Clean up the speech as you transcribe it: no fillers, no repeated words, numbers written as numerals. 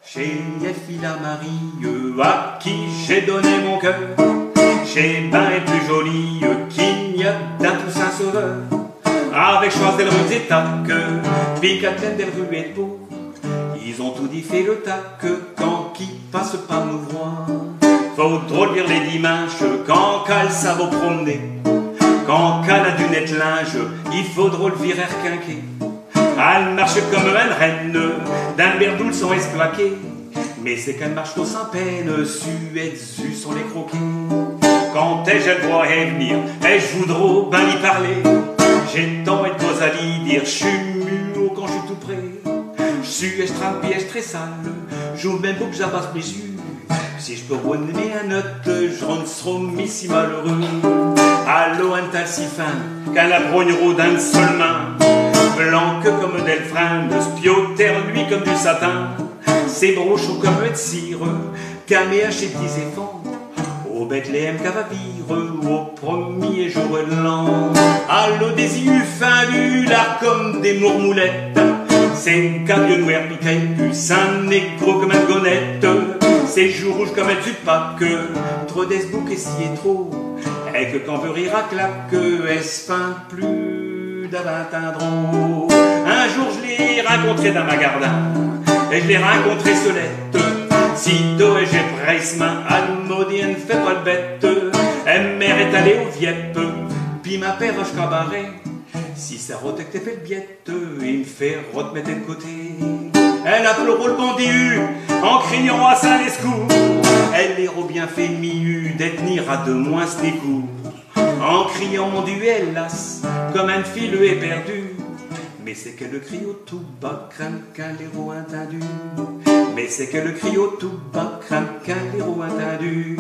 Chez Yefila Marie, à qui j'ai donné mon cœur, chez ben et plus jolie qu'il n'y a d'un Toussaint Sauveur, avec Choise del Rosetta que Picatène del Ruet de Beau, ils ont tout dit fait le tac quand qui passe par nous voir. Faut drôle lire les dimanches quand qu'elle ça va promener, quand qu'elle a du net linge, il faut drôle virer quinquer. Elle marche comme une reine, d'un berdoul sans esplaquer, mais c'est qu'elle marche trop sans peine, suette zu sont les croquets. Quand ai-je le droit à venir, ai-je voudrais ben y parler, j'ai tant et de cause à lui dire, je suis muot quand je suis tout près. Je suis estrampé, très sale, j'ouvre même pas que j'abasse mes yeux, si je peux donner un note, je rentre trop mis si malheureux. Allô un tal si fin, qu'un la brogne d'un seul main, blanc que comme Delphrin, spioter lui comme du satin, ses brochons comme de cire, caméa chez petits éléphants, au Bethléem Cavavire, au premier jour de l'an. Allô des yeux fins du lard comme des mourmoulettes, c'est qu'un vieux noir piqué puce, un négro comme un gonette, ses joues rouges comme un dessus de Pâques, trop d'esbouc et si est trop, et que quand veut rire à claque, est-ce fin plus d'avant drôle. Un jour je l'ai rencontré dans ma gardin, et je l'ai rencontré solette, sitôt et j'ai presse main, elle maudine fait pas le bête, et mère est allée au Viep, puis ma père je cabaret, si ça rote que t'es fait le biette, il me fait remettre de côté. Elle a pleuré le bandiu en criant à Saint-Lescou, elle est bien fait mieux d'être à deux moins ce coups, en criant mon Dieu hélas comme un fil est perdu, mais c'est qu'elle le crie au tout bas craint qu'un héros entendu, mais c'est qu'elle le crie au tout bas craint qu'un héros entendu.